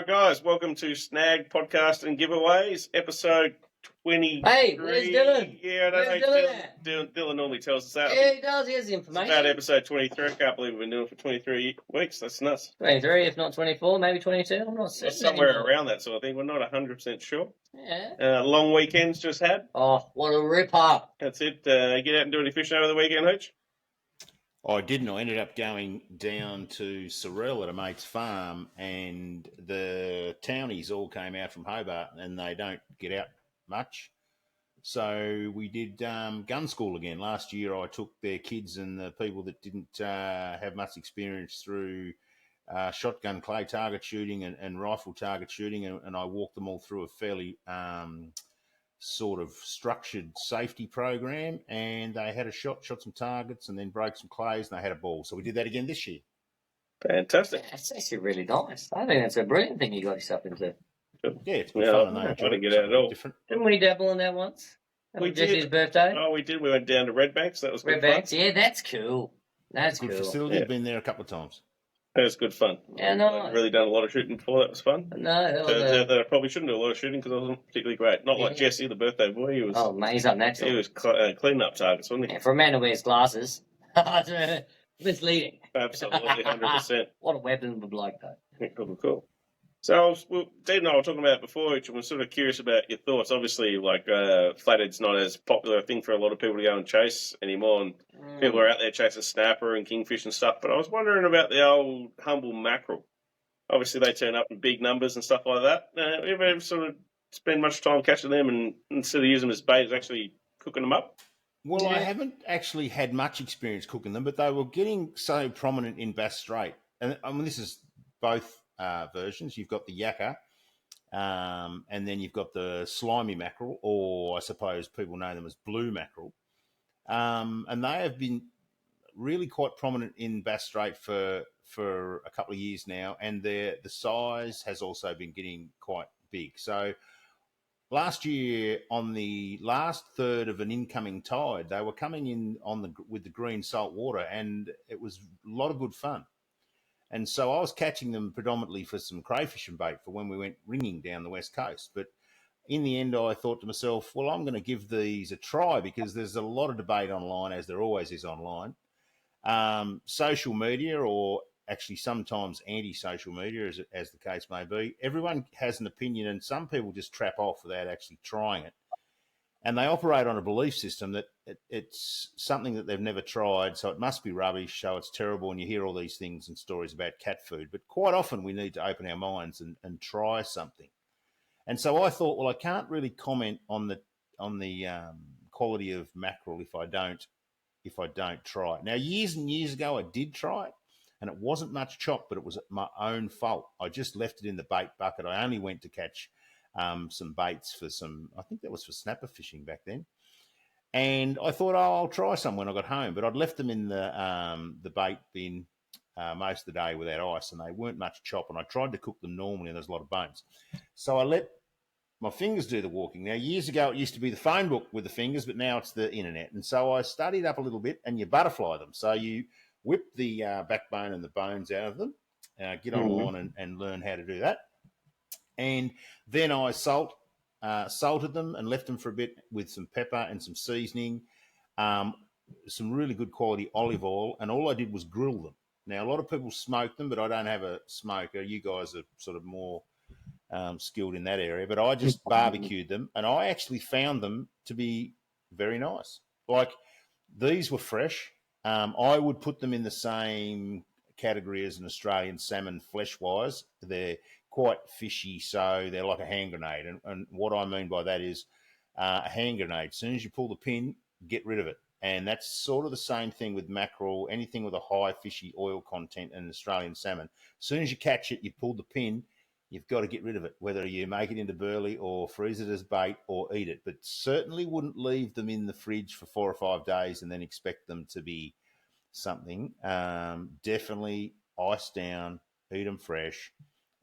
Guys, welcome to Snagged Podcast and Giveaways, episode 23. Hey, where's Dylan? Yeah, I don't Where's know. Dylan at? Dylan normally tells us that. Yeah, he does. He has the It's information. about episode 23. I can't believe we've been doing it for 23 weeks. That's nuts. 23, if not 24, maybe 22. I'm not certain. Somewhere anymore. around that sort of thing. We're not 100% sure. Yeah. Long weekends just had. Oh, what a ripper. That's it. Get out and do any fishing over the weekend, Hooch? I didn't. I ended up going down to Sorrel at a mate's farm, and the townies all came out from Hobart, and they don't get out much. So we did gun school again. Last year I took their kids and the people that didn't have much experience through shotgun clay target shooting and rifle target shooting, and I walked them all through a fairly sort of structured safety program, and they had a shot some targets, and then broke some clays, and they had a ball. So we did that again this year. Fantastic. That's actually really nice. I think that's a brilliant thing you got yourself into. Yeah, it's good fun. And I try to get out at all. Different. Didn't we dabble in that once? We Jesse's did. birthday. Oh, we did. We went down to Red Banks. That was good Redbacks. fun. Yeah, that's cool. That's Good cool. facility. Yeah. Been there a couple of times. That was good fun. Yeah, nice. I've really done a lot of shooting before. That was fun. No, that was Turns out that I probably shouldn't do a lot of shooting because I wasn't particularly great. Not like Yeah. Jesse, the birthday boy. He was. Oh, man, he's unnatural. He was cleaning up targets, wasn't he? Yeah, for a man who wears glasses, misleading. Absolutely, 100%. What a weapon of a bloke, though. Cool. So, Dave and I were talking about it before, which I was sort of curious about your thoughts. Obviously, like, flathead's not as popular a thing for a lot of people to go and chase anymore, and people are out there chasing snapper and kingfish and stuff. But I was wondering about the old humble mackerel. Obviously, they turn up in big numbers and stuff like that. Have you ever sort of spend much time catching them and instead of using them as bait, is actually cooking them up? Well, Yeah. I haven't actually had much experience cooking them, but they were getting so prominent in Bass Strait. And I mean, this is both versions. You've got the yakka, and then you've got the slimy mackerel, or I suppose people know them as blue mackerel. And they have been really quite prominent in Bass Strait for a couple of years now, and the size has also been getting quite big. So last year, on the last third of an incoming tide, they were coming in with the green salt water, and it was a lot of good fun. And so I was catching them predominantly for some crayfish and bait for when we went ringing down the west coast. But in the end, I thought to myself, well, I'm going to give these a try because there's a lot of debate online, as there always is online. Social media, or actually sometimes anti-social media, as the case may be, everyone has an opinion, and some people just trap off without actually trying it. And they operate on a belief system that it's something that they've never tried, so it must be rubbish, so it's terrible, and you hear all these things and stories about cat food. But quite often we need to open our minds and try something. And so I thought, well, I can't really comment on the quality of mackerel if I don't try it. Now, years and years ago, I did try it, and it wasn't much chop, but it was my own fault. I just left it in the bait bucket. I only went to catch some baits for I think that was for snapper fishing back then. And I thought, oh, I'll try some when I got home. But I'd left them in the bait bin most of the day without ice, and they weren't much chop. And I tried to cook them normally, and there's a lot of bones. So I let my fingers do the walking. Now, years ago, it used to be the phone book with the fingers, but now it's the internet. And so I studied up a little bit, and you butterfly them. So you whip the backbone and the bones out of them, get online and learn how to do that. And then I salted them and left them for a bit with some pepper and some seasoning, some really good quality olive oil, and all I did was grill them. Now, a lot of people smoke them, but I don't have a smoker. You guys are sort of more skilled in that area, but I just barbecued them, and I actually found them to be very nice. Like, these were fresh. I would put them in the same category as an Australian salmon flesh-wise. They're quite fishy, so they're like a hand grenade. And what I mean by that is a hand grenade. As soon as you pull the pin, get rid of it. And that's sort of the same thing with mackerel, anything with a high fishy oil content in Australian salmon. As soon as you catch it, you pull the pin, you've got to get rid of it, whether you make it into burley or freeze it as bait or eat it. But certainly wouldn't leave them in the fridge for 4 or 5 days and then expect them to be something. Definitely ice down, eat them fresh,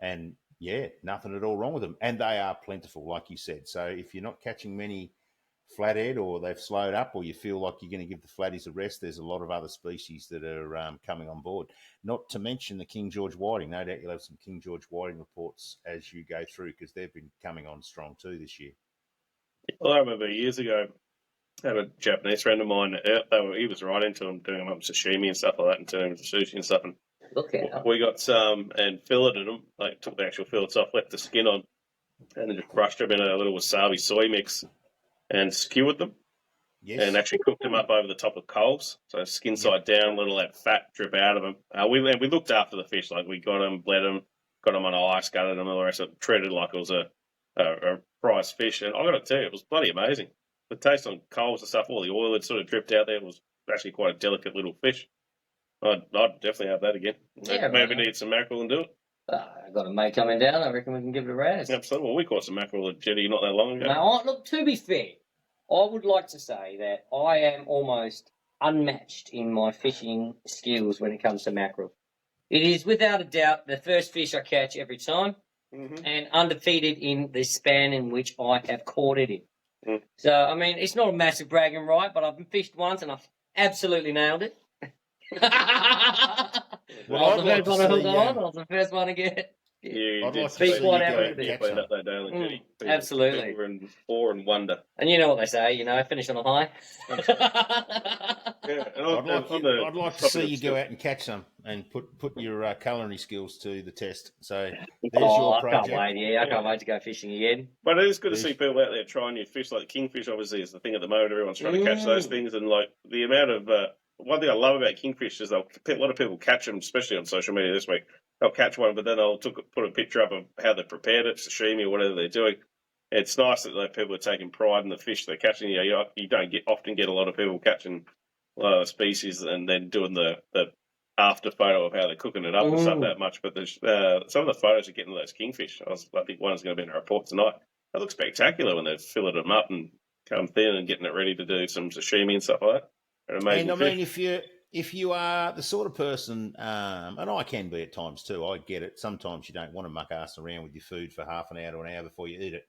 and yeah, nothing at all wrong with them. And they are plentiful, like you said. So if you're not catching many flathead, or they've slowed up, or you feel like you're going to give the flatties a rest, there's a lot of other species that are coming on board. Not to mention the King George whiting. No doubt you'll have some King George whiting reports as you go through, because they've been coming on strong too this year. Well, I remember years ago, I had a Japanese friend of mine. He was right into them, doing them up sashimi and stuff like that, and turning them to sushi and stuff. And Look out. we got some and filleted them, like took the actual fillets off, left the skin on, and then just brushed them in a little wasabi soy mix and skewered them. Yes. And actually cooked them up over the top of coals, so skin side down, little that fat drip out of them. We looked after the fish, like we got them, bled them, got them on ice, gutted them, all the rest of it, treated like it was a prize fish. And I got to tell you, it was bloody amazing. The taste on coals and stuff, all the oil had sort of dripped out there. It was actually quite a delicate little fish. I'd definitely have that again. Yeah, Maybe need some mackerel and do it. I got a mate coming down. I reckon we can give it a razz. Absolutely. Well, we caught some mackerel at Jetty not that long ago. Now, look, to be fair, I would like to say that I am almost unmatched in my fishing skills when it comes to mackerel. It is without a doubt the first fish I catch every time, and undefeated in the span in which I have caught it in. So, I mean, it's not a massive bragging right, but I've fished once and I've absolutely nailed it. I was the first one to get. You I'd did like to speak see what you happened. go You catch cleaned some. up that Daily Jetty. Absolutely. We're in awe and wonder. And you know what they say, finish on a high. Yeah, and I'd like to see you go out and catch some and put your culinary skills to the test. So there's your project. I can't wait. I can't wait to go fishing again. But it is good to see people out there trying new fish. Like kingfish, obviously, is the thing at the moment. Everyone's trying to catch those things, and like the amount of one thing I love about kingfish is a lot of people catch them, especially on social media this week. They'll catch one, but then they'll put a picture up of how they prepared it, sashimi or whatever they're doing. It's nice that people are taking pride in the fish they're catching. You don't often get a lot of people catching species and then doing the after photo of how they're cooking it up and stuff that much. But there's some of the photos are getting those kingfish. I think one's going to be in a report tonight. They look spectacular when they're filling them up and come thin and getting it ready to do some sashimi and stuff like that. They're amazing. And I mean, if you are the sort of person, and I can be at times too, I get it. Sometimes you don't want to muck ass around with your food for half an hour to an hour before you eat it.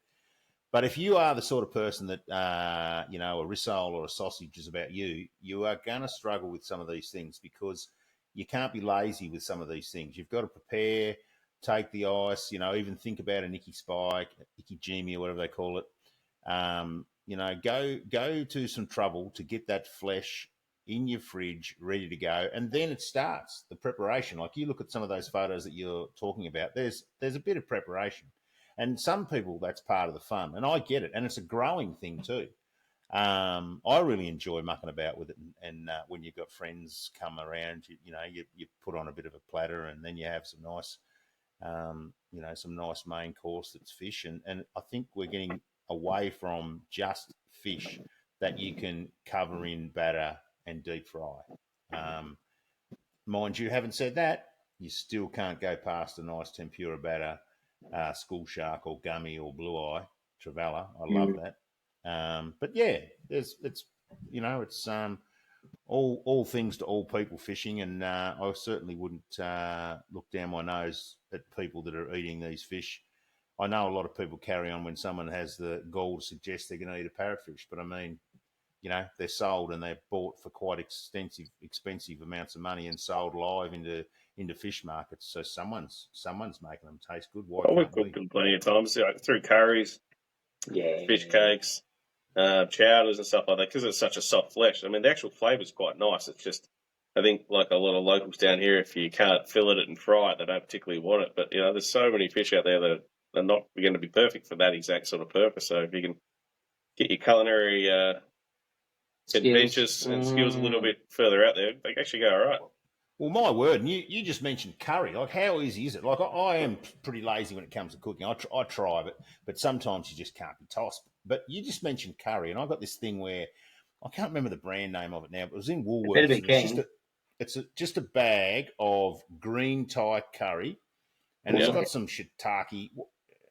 But if you are the sort of person that, a rissole or a sausage is about you, you are going to struggle with some of these things because you can't be lazy with some of these things. You've got to prepare, take the ice, even think about a Nicky Spike, Nicky Jimmy or whatever they call it. Go to some trouble to get that flesh in your fridge, ready to go, and then it starts the preparation. Like you look at some of those photos that you're talking about, there's a bit of preparation. And some people, that's part of the fun. And I get it. And it's a growing thing too. I really enjoy mucking about with it. And when you've got friends come around, you put on a bit of a platter and then you have some nice, some nice main course that's fish. And I think we're getting away from just fish that you can cover in batter and deep fry. Mind you, having said that, you still can't go past a nice tempura batter, school shark or gummy or blue eye, trevally. I love that. But yeah, it's all things to all people fishing, and I certainly wouldn't look down my nose at people that are eating these fish. I know a lot of people carry on when someone has the gall to suggest they're going to eat a parrotfish, but I mean, they're sold and they're bought for quite expensive amounts of money and sold live into fish markets. So someone's making them taste good. Why we've can't we? cooked them plenty of times through curries, fish cakes, chowders and stuff like that because it's such a soft flesh. I mean, the actual flavour's quite nice. It's just, I think, like a lot of locals down here, if you can't fillet it and fry it, they don't particularly want it. But, there's so many fish out there that are not going to be perfect for that exact sort of purpose. So if you can get your culinary adventures and skills a little bit further out there, they can actually go all right. Well, my word, and you just mentioned curry. Like, how easy is it? Like, I am pretty lazy when it comes to cooking. I try, but sometimes you just can't be tossed. But you just mentioned curry, and I've got this thing where I can't remember the brand name of it now, but it was in Woolworths. It's just a bag of green Thai curry, and it's got some shiitake.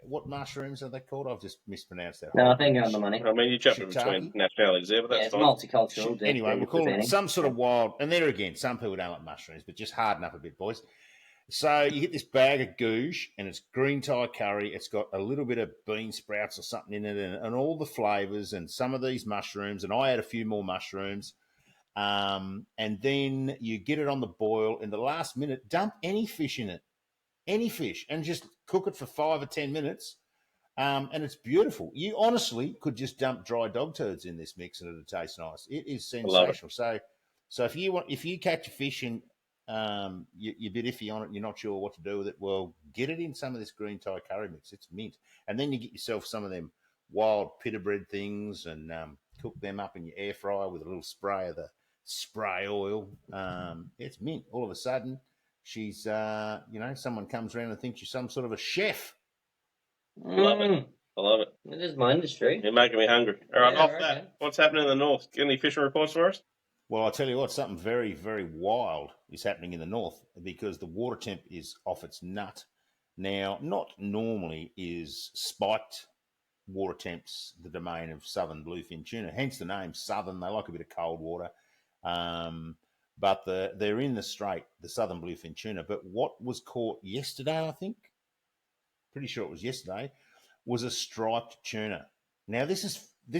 What mushrooms are they called? I've just mispronounced that. No, I think you're on the money. I mean, you jump in between nationalities there, but that's fine. It's multicultural. Anyway, we'll call it some sort of wild. And there again, some people don't like mushrooms, but just harden up a bit, boys. So you get this bag of goosh, and it's green Thai curry. It's got a little bit of bean sprouts or something in it, and all the flavors, and some of these mushrooms. And I add a few more mushrooms. And then you get it on the boil. In the last minute, dump any fish in it, any fish, and just cook it for 5 or 10 minutes. And it's beautiful. You honestly could just dump dry dog turds in this mix, and it'll taste nice. It is I love it. sensational. So if you catch a fish and you're a bit iffy on it, you're not sure what to do with it, well, get it in some of this green Thai curry mix. It's mint. And then you get yourself some of them wild pita bread things, and cook them up in your air fryer with a little spray of the spray oil. It's mint. All of a sudden, she's someone comes around and thinks you're some sort of a chef. I love it. I love it. It is my industry. You're making me hungry. All right, Yeah, off I that, reckon. what's happening in the north? Get any fishing reports for us? Well, I'll tell you what, something very, very wild is happening in the north because the water temp is off its nut. Now, not normally is spiked water temps the domain of southern bluefin tuna, hence the name southern. They like a bit of cold water. But they're in the strait, the southern bluefin tuna. But what was caught yesterday, I think, pretty sure it was yesterday, was a striped tuna. Now, this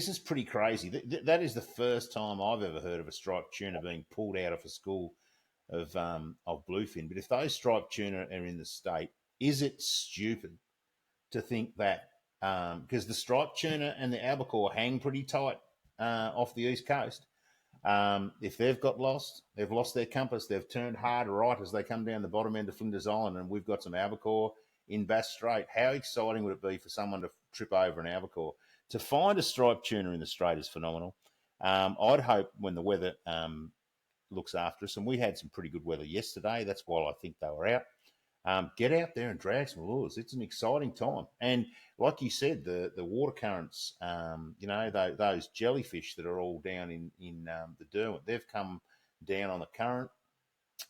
is pretty crazy. That is the first time I've ever heard of a striped tuna being pulled out of a school of bluefin. But if those striped tuna are in the state, is it stupid to think that because the striped tuna and the albacore hang pretty tight off the east coast? If they've got lost, they've lost their compass. They've turned hard right as they come down the bottom end of Flinders Island, and we've got some albacore in Bass Strait. How exciting would it be for someone to trip over an albacore? To find a striped tuna in the strait is phenomenal. I'd hope when the weather looks after us, and we had some pretty good weather yesterday. That's why I think they were out. Get out there and drag some lures. It's an exciting time. And like you said, the water currents, those jellyfish that are all down in the Derwent, they've come down on the current.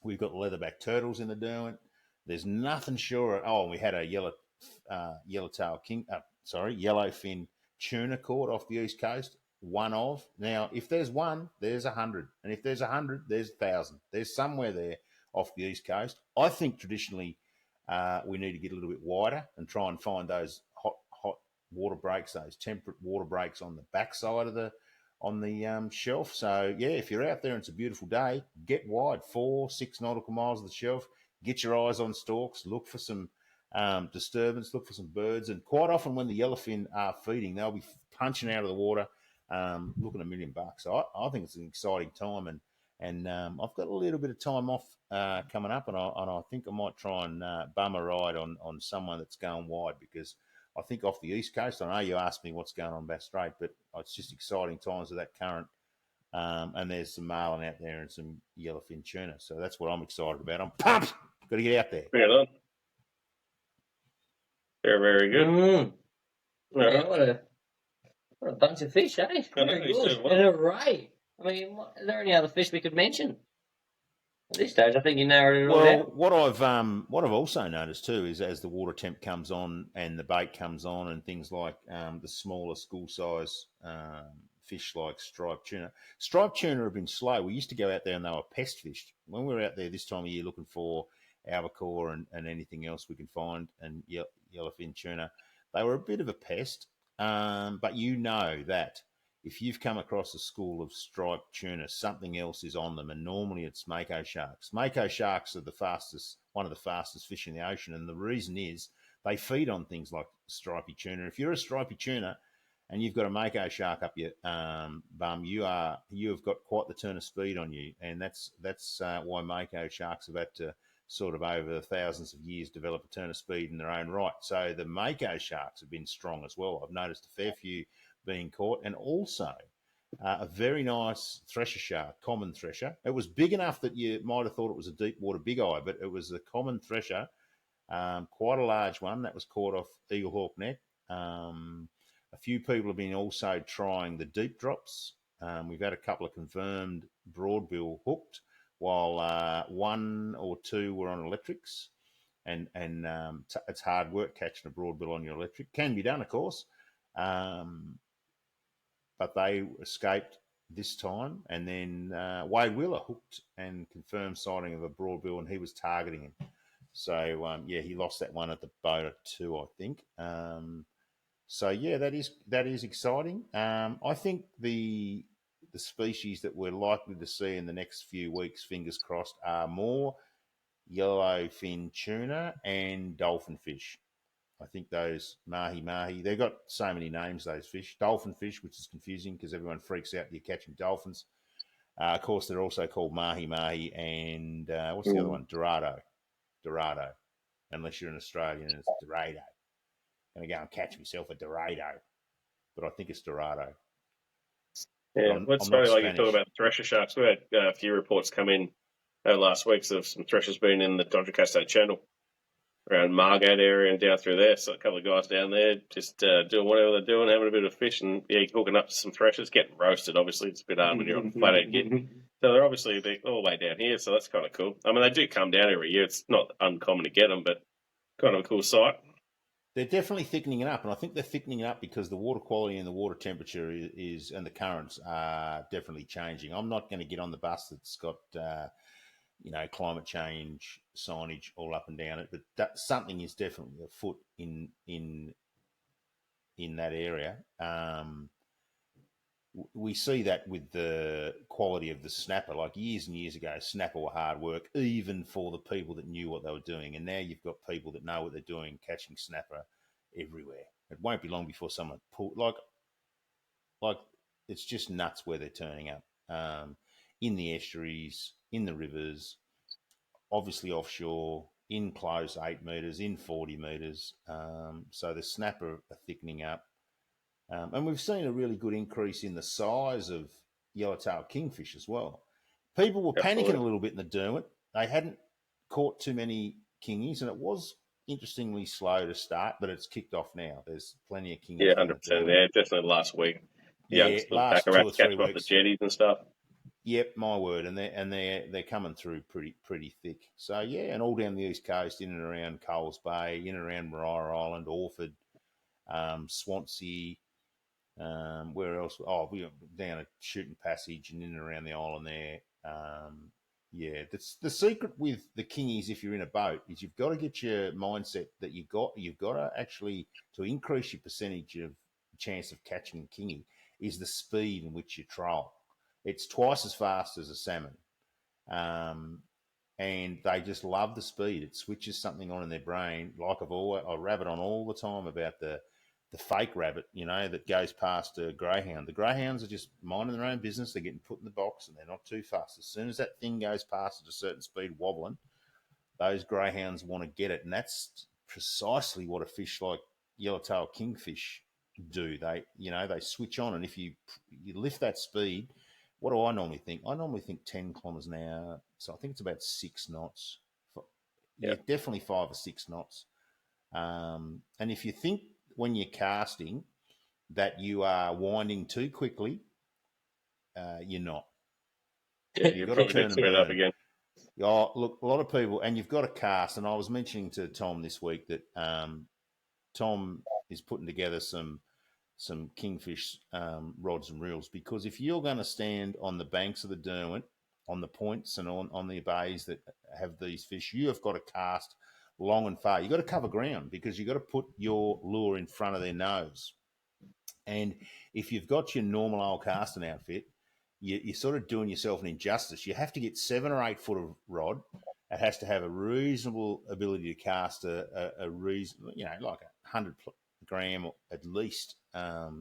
We've got leatherback turtles in the Derwent. There's nothing sure. Oh, we had a yellowfin tuna caught off the east coast. One of. Now, if there's one, there's 100. And if there's 100, there's 1,000. There's somewhere there off the east coast. I think traditionally we need to get a little bit wider and try and find those hot water breaks, those temperate water breaks on the backside of the shelf. So yeah, if you're out there and it's a beautiful day, get wide, 4-6 nautical miles of the shelf. Get your eyes on stalks. Look for some disturbance. Look for some birds. And quite often when the yellowfin are feeding, they'll be punching out of the water, looking $1 million. So I think it's an exciting time, and I've got a little bit of time off coming up, and I think I might try and bum a ride on someone that's going wide, because I think off the east coast, I know you asked me what's going on Bass Strait, but it's just exciting times with that current. And there's some marlin out there and some yellowfin tuna. So that's what I'm excited about. I'm pumped. Got to get out there. Bring it on. Very, very good. Yeah, what a bunch of fish, eh? Very good. An array. I mean, are there any other fish we could mention? At this stage, I think you narrowed it all down. What I've also noticed too is as the water temp comes on and the bait comes on and things like the smaller school size fish like striped tuna. Striped tuna have been slow. We used to go out there and they were pest fished. When we were out there this time of year looking for albacore and anything else we can find and yellowfin tuna, they were a bit of a pest. But you know that if you've come across a school of striped tuna, something else is on them, and normally it's mako sharks. Mako sharks are one of the fastest fish in the ocean, and the reason is they feed on things like stripy tuna. If you're a stripy tuna and you've got a mako shark up your bum, you have got quite the turn of speed on you, and that's why mako sharks have had to sort of over thousands of years develop a turn of speed in their own right. So the mako sharks have been strong as well. I've noticed a fair few being caught, and also a very nice thresher shark, common thresher. It was big enough that you might have thought it was a deep water big eye, but it was a common thresher, quite a large one that was caught off Eagle Hawk Neck. A few people have been also trying the deep drops. We've had a couple of confirmed broadbill hooked, while one or two were on electrics, and it's hard work catching a broadbill on your electric. Can be done, of course, but they escaped this time. And then Wade Wheeler hooked and confirmed sighting of a broadbill, and he was targeting him. So yeah, he lost that one at the boat at 2, I think. So yeah, that is exciting. I think the species that we're likely to see in the next few weeks, fingers crossed, are more yellowfin tuna and dolphin fish. I think those mahi mahi, they've got so many names, those fish. Dolphin fish, which is confusing because everyone freaks out you're catching dolphins. Of course, they're also called mahi mahi and what's the other one? Dorado. Dorado. Unless you're an Australian and it's Dorado. I'm going to go and catch myself a Dorado. But I think it's Dorado. Yeah, well, it's I'm not funny, like you talk Spanish. about thresher sharks. We had a few reports come in last week of some threshers being in the Dodger Cascade Channel around Margate area and down through there. So a couple of guys down there just doing whatever they're doing, having a bit of fish, and yeah, hooking up to some threshers, getting roasted. Obviously, it's a bit hard when you're on the flathead git. So they're obviously all the way down here, so that's kind of cool. I mean, they do come down every year. It's not uncommon to get them, but kind of a cool sight. They're definitely thickening it up, and I think they're thickening it up because the water quality and the water temperature is and the currents are definitely changing. I'm not going to get on the bus that's got climate change signage all up and down it, but something is definitely afoot in that area. We see that with the quality of the snapper. Like years and years ago, snapper were hard work, even for the people that knew what they were doing. And now you've got people that know what they're doing, catching snapper everywhere. It won't be long before someone like it's just nuts where they're turning up in the estuaries, in the rivers, obviously offshore, in close 8 metres, in 40 metres. So the snapper are thickening up. And we've seen a really good increase in the size of yellowtail kingfish as well. People were Absolutely. panicking a little bit in the Derwent. They hadn't caught too many kingies, and it was interestingly slow to start, but it's kicked off now. There's plenty of kingies. Yeah, in the 100%. Derwent. Yeah, definitely last week. Yeah, Youngsters back last 2 around or catch 3 them off the weeks. jetties and stuff. Yep, my word, and they're coming through pretty thick. So yeah, and all down the east coast, in and around Coles Bay, in and around Maria Island, Orford, Swansea. Where else? Oh, we were down at Shooting Passage and in and around the island there. Yeah, that's the secret with the kingies. If you're in a boat, is you've got to get your mindset that you've got to actually to increase your percentage of chance of catching a kingy is the speed in which you troll. It's twice as fast as a salmon, and they just love the speed. It switches something on in their brain. Like I rabbit on all the time about the fake rabbit, that goes past a greyhound. The greyhounds are just minding their own business. They're getting put in the box and they're not too fast. As soon as that thing goes past at a certain speed, wobbling, those greyhounds want to get it. And that's precisely what a fish like yellowtail kingfish do. They switch on. And if you lift that speed, what do I normally think? I normally think 10 kilometres an hour. So I think it's about 6 knots. Yeah, definitely 5 or 6 knots. And if you think when you're casting that you are winding too quickly, you're not. Yeah, you've got to turn it up again. Oh, look, a lot of people, and you've got to cast. And I was mentioning to Tom this week that Tom is putting together some kingfish rods and reels, because if you're going to stand on the banks of the Derwent, on the points and on the bays that have these fish, you have got to cast long and far. You've got to cover ground because you've got to put your lure in front of their nose. And if you've got your normal old casting outfit, you're sort of doing yourself an injustice. You have to get 7 or 8 foot of rod. It has to have a reasonable ability to cast a reason, like 100 gram at least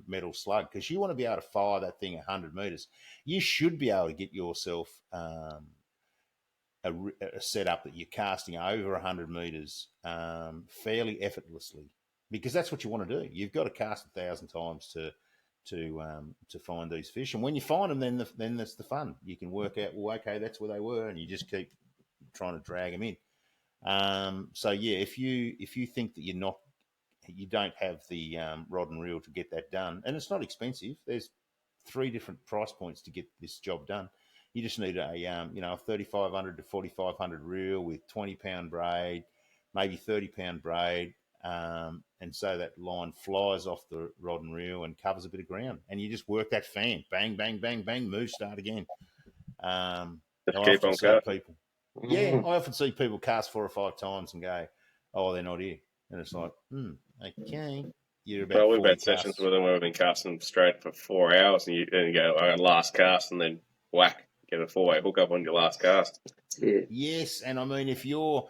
metal slug, because you want to be able to fire that thing 100 metres. You should be able to get yourself a setup that you're casting over 100 metres fairly effortlessly, because that's what you want to do. You've got to cast 1,000 times to find these fish, and when you find them, then that's the fun. You can work out, well, okay, that's where they were, and you just keep trying to drag them in. So yeah, if you think that you don't have the rod and reel to get that done, and it's not expensive. There's 3 different price points to get this job done. You just need a 3,500 to 4,500 reel with 20-pound braid, maybe 30-pound braid, and so that line flies off the rod and reel and covers a bit of ground, and you just work that fan, bang, bang, bang, bang, move, start again. Just I keep often on say to casting. people, Yeah, Mm. I often see people cast 4 or 5 times and go, "Oh, they're not here," and it's like, okay, you're about Well, we've 40 had sessions casts. with them where we've been casting straight for 4 hours, and you go, I got last cast, and then whack, get a 4-way hook up on your last cast. Yeah. Yes, and I mean if you're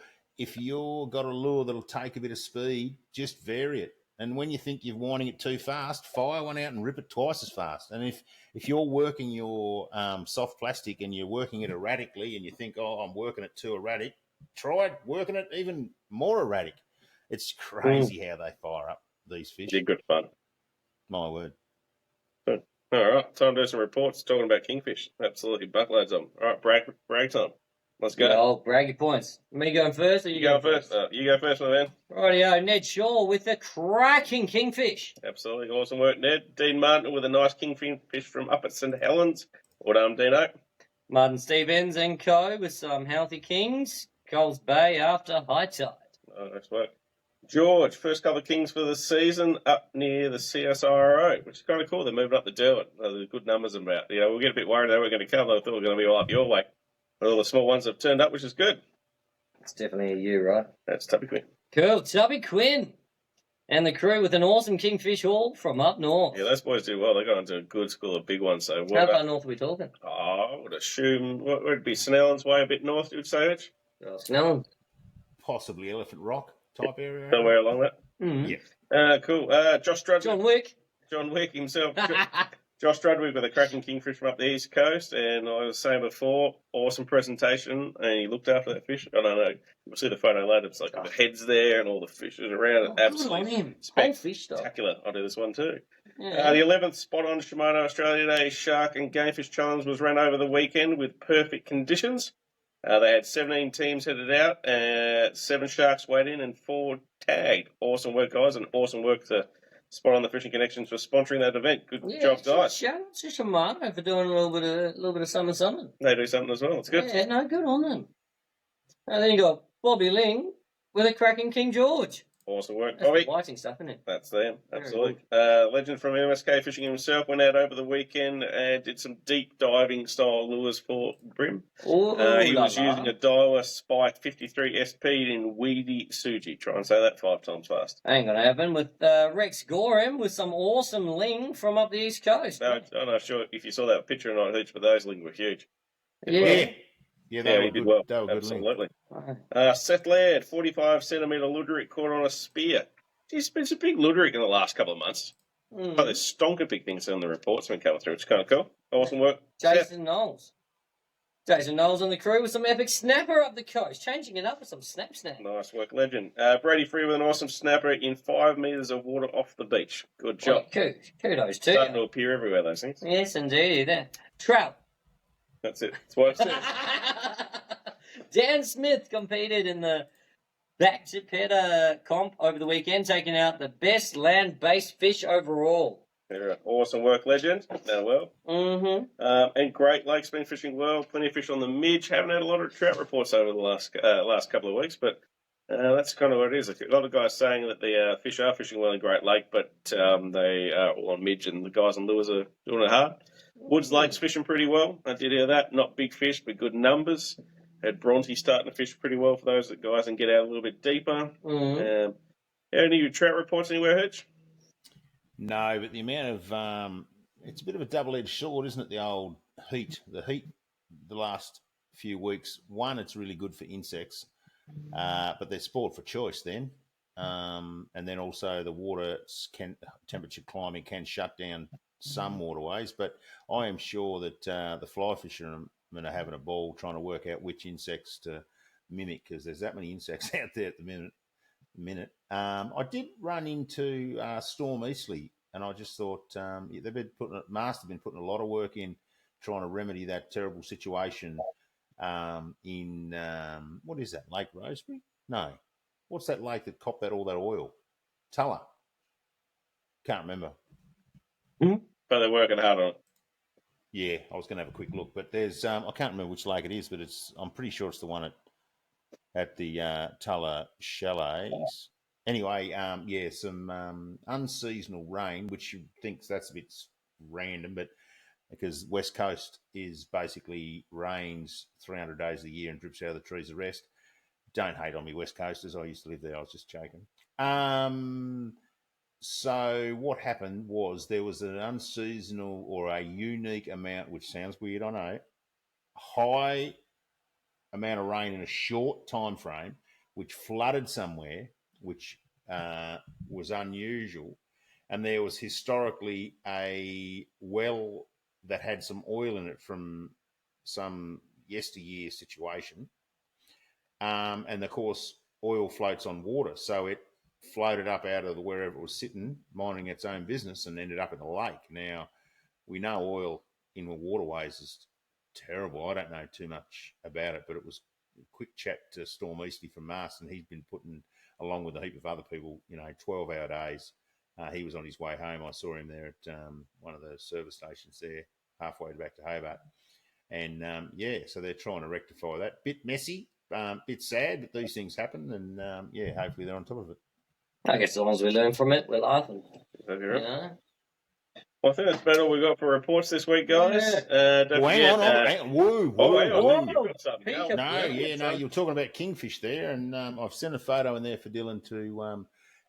got a lure that'll take a bit of speed, just vary it. And when you think you're winding it too fast, fire one out and rip it twice as fast. And if you're working your soft plastic and you're working it erratically, and you think, oh, I'm working it too erratic, try working it even more erratic. It's Mm. crazy how they fire up these Yeah, fish. good fun. My word. Good. All right, time to do some reports talking about kingfish. Absolutely buckloads of them. All right, brag time. Let's go. Yeah, I'll brag your points. Me going first or you, You go first. You go first, my man. Rightio, Ned Shaw with the cracking kingfish. Absolutely awesome work, Ned. Dean Martin with a nice kingfish from up at St Helens. Well done, Dino. Martin Stevens and co with some healthy kings. Coles Bay after high tide. Nice work. George, first couple of kings for the season up near the CSIRO, which is kind of cool. They're moving up the Derwent. There's good numbers about. We'll get a bit worried that we're going to come. I thought we were going to be all up your way. But all the small ones have turned up, which is good. It's definitely a you, right? That's Tubby Quinn. Cool, Tubby Quinn. And the crew with an awesome kingfish haul from up north. Yeah, those boys do well. They got into a good school of big ones. So How far north are we talking? I would assume, what would it be, St Helens way, a bit north, you would say, Edge? Snelling. Possibly Elephant Rock type area. Somewhere along that. Mm-hmm. Yeah. Cool. Josh Strudwick. John Wick. Himself. Josh Strudwick with a cracking kingfish from up the east coast, and I was saying before, awesome presentation, and he looked after that fish. I don't know, you'll see the photo later. It's like the head's there and all the fishes around it. Absolutely spectacular. I'll do this one too. Yeah. The 11th spot on Shimano Australia Day Shark and Gamefish Challenge was run over the weekend with perfect conditions. They had 17 teams headed out, 7 sharks weighed in and 4 tagged. Awesome work, guys, and awesome work to Spot on the Fishing Connections for sponsoring that event. Good job, guys. Shout out to Shimano for doing a little bit of something. They do something as well. It's good. Yeah, no, good on them. And then you got Bobby Ling with a cracking King George. Awesome work, That's Bobby. the lighting stuff, isn't it? That's them, absolutely. Legend from MSK Fishing himself went out over the weekend and did some deep diving style lures for Brim. He was using a Daiwa Spike 53 SP in Weedy Suji. Try and say that 5 times fast. Ain't gonna happen with Rex Gorham with some awesome ling from up the east coast. I'm not sure if you saw that picture or not, but those ling were huge. Yeah. Yeah, they were good. Well. They were good. Absolutely. Seth Laird, 45 centimetre luderick caught on a spear. Geez, it's a big luderick in the last couple of months. Mm. But there's stonker big things on the reports been coming through. It's kind of cool. Awesome work. Jason Knowles. Jason Knowles on the crew with some epic snapper up the coast, changing it up with some snap. Nice work, legend. Brady Free with an awesome snapper in 5 metres of water off the beach. Good job. Kudos to Starting to appear everywhere, those things. Yes, indeed. Trout. That's it. That's what it says. Dan Smith competed in the Back to Petter comp over the weekend, taking out the best land-based fish overall. Yeah, awesome work, legend. Now, well. Mm-hmm. And Great Lakes been fishing well. Plenty of fish on the midge. Haven't had a lot of trout reports over the last couple of weeks, but that's kind of what it is. A lot of guys saying that the fish are fishing well in Great Lake, but they are all on midge, and the guys on lures are doing it hard. Woods Lake's fishing pretty well. I did hear that. Not big fish, but good numbers. Had Bronte starting to fish pretty well for those that guys can get out a little bit deeper. Mm-hmm. Any trout reports anywhere, Hitch? No, but the amount of it's a bit of a double-edged sword, isn't it? The heat, the last few weeks. One, it's really good for insects, but they're sport for choice then. And then also the water temperature climbing can shut down some waterways. But I am sure that the fly fishermen are having a ball trying to work out which insects to mimic, because there's that many insects out there at the minute. I did run into Storm Eastleigh, and I just thought they've been Mast have been putting a lot of work in trying to remedy that terrible situation in what is that, Lake Rosebery? No, what's that lake that copped all that oil? Tulla. Can't remember. But they're working hard on it. Yeah, I was going to have a quick look, but there's I can't remember which lake it is, but I'm pretty sure it's the one at the Tulla Chalets. Anyway, some unseasonal rain, which you think that's a bit random, but because West Coast is basically rains 300 days of the year and drips out of the trees the rest. Don't hate on me, West Coasters. I used to live there. I was just joking. So what happened was there was an unseasonal or a unique amount, which sounds weird, I know, high amount of rain in a short time frame, which flooded somewhere, which was unusual. And there was historically a well that had some oil in it from some yesteryear situation. And of course, oil floats on water. So it floated up out of wherever it was sitting, minding its own business, and ended up in the lake. Now, we know oil in the waterways is terrible. I don't know too much about it, but it was a quick chat to Storm Eastley from Mars, and he's been putting, along with a heap of other people, 12-hour days. He was on his way home. I saw him there at one of the service stations there, halfway back to Hobart. And, so they're trying to rectify that. Bit messy, bit sad, but these things happen, and, hopefully they're on top of it. I guess as long as we learn from it, we're laughing. Well, I think that's about all we got for reports this week, guys. Hang on. Whoa. You've got something else. You were talking about kingfish there, and I've sent a photo in there for Dylan to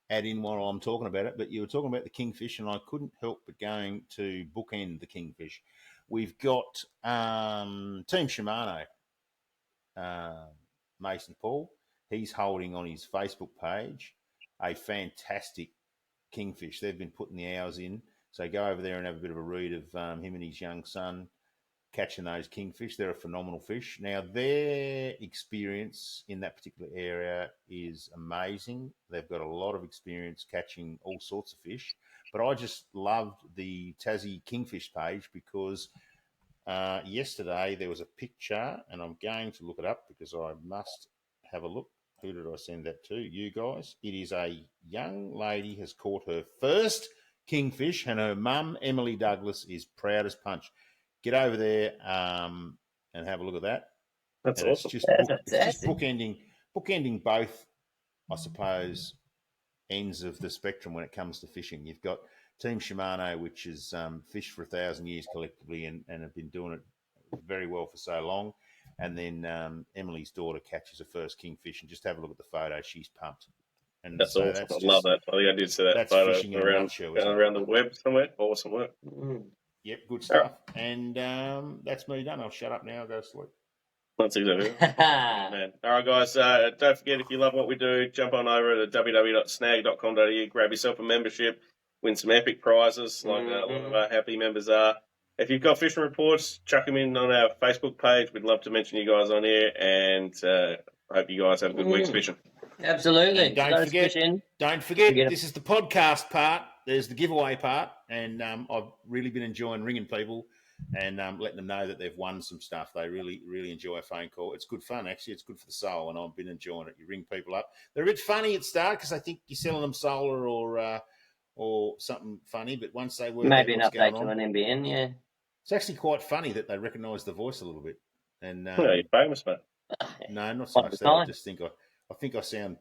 add in while I'm talking about it. But you were talking about the kingfish, and I couldn't help but going to bookend the kingfish. We've got Team Shimano, Mason Paul. He's holding on his Facebook page a fantastic kingfish. They've been putting the hours in. So go over there and have a bit of a read of him and his young son catching those kingfish. They're a phenomenal fish. Now, their experience in that particular area is amazing. They've got a lot of experience catching all sorts of fish. But I just loved the Tassie Kingfish page because yesterday there was a picture, and I'm going to look it up because I must have a look. Who did I send that to? You guys. It is a young lady has caught her first kingfish, and her mum, Emily Douglas, is proud as punch. Get over there and have a look at that. That's and awesome. It's just bookending both, I suppose, ends of the spectrum when it comes to fishing. You've got Team Shimano, which has fished for 1,000 years collectively and have been doing it very well for so long. And then Emily's daughter catches her first kingfish, and just have a look at the photo. She's pumped. And that's so awesome. I love that. I think I did see that photo around the web somewhere. Awesome work. Yep, good stuff. Right. And that's me done. I'll shut up now. I'll go to sleep. That's exactly it. Man. All right, guys. Don't forget, if you love what we do, jump on over to www.snag.com.au, grab yourself a membership, win some epic prizes like a lot of our happy members are. If you've got fishing reports, chuck them in on our Facebook page. We'd love to mention you guys on here, and I hope you guys have a good week's fishing. Absolutely. And don't forget, this is the podcast part. There's the giveaway part, and I've really been enjoying ringing people and letting them know that they've won some stuff. They really, really enjoy a phone call. It's good fun, actually. It's good for the soul, and I've been enjoying it. You ring people up. They're a bit funny at the start because I think you're selling them solar or something funny, but once they work maybe out an update to an NBN, yeah. It's actually quite funny that they recognise the voice a little bit. And you're famous, mate. No, not so much that. I just think I sound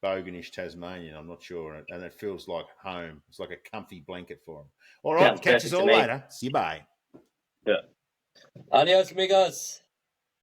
boganish Tasmanian. I'm not sure, and it feels like home. It's like a comfy blanket for them. All right, catch us all later. See you, bye. Yeah. Adios, amigos.